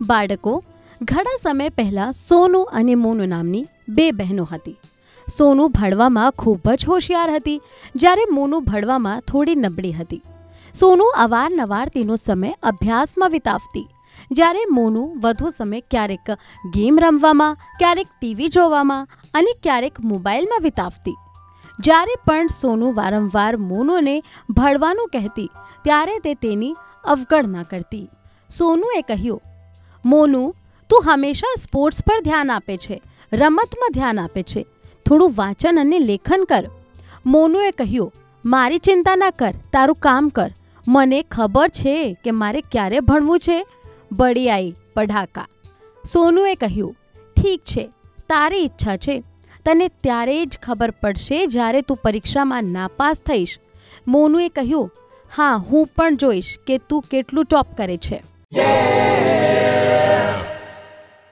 બાળકો, ઘણા સમય પહેલાં સોનુ અને મોનુ નામની બે બહેનો હતી. સોનુ ભણવામાં ખૂબ જ હોશિયાર હતી, જ્યારે મોનુ ભણવામાં થોડી નબળી હતી. સોનુ અવારનવાર તેનો સમય અભ્યાસમાં વિતાવતી, જ્યારે મોનુ વધુ સમય ક્યારેક ગેમ રમવામાં, ક્યારેક ટીવી જોવામાં અને ક્યારેક મોબાઈલમાં વિતાવતી. જ્યારે પણ સોનુ વારંવાર મોનુને ભણવાનું કહેતી, ત્યારે તે તેની અવગણના કરતી. સોનુએ કહ્યું, મોનુ, તું હંમેશા સ્પોર્ટ્સ પર ધ્યાન આપે છે, રમતમાં ધ્યાન આપે છે. થોડું વાંચન અને લેખન કર. મોનુએ કહ્યું, મારી ચિંતા ના કર, તારું કામ કર. મને ખબર છે કે મારે ક્યારે ભણવું છે. બડી આઈ પઢાકા. સોનુએ કહ્યું, ઠીક છે, તારી ઈચ્છા છે. તને ત્યારે જ ખબર પડશે જ્યારે તું પરીક્ષામાં નાપાસ થઈશ. મોનુએ કહ્યું, હા, હું પણ જોઈશ કે તું કેટલું ટોપ કરે છે.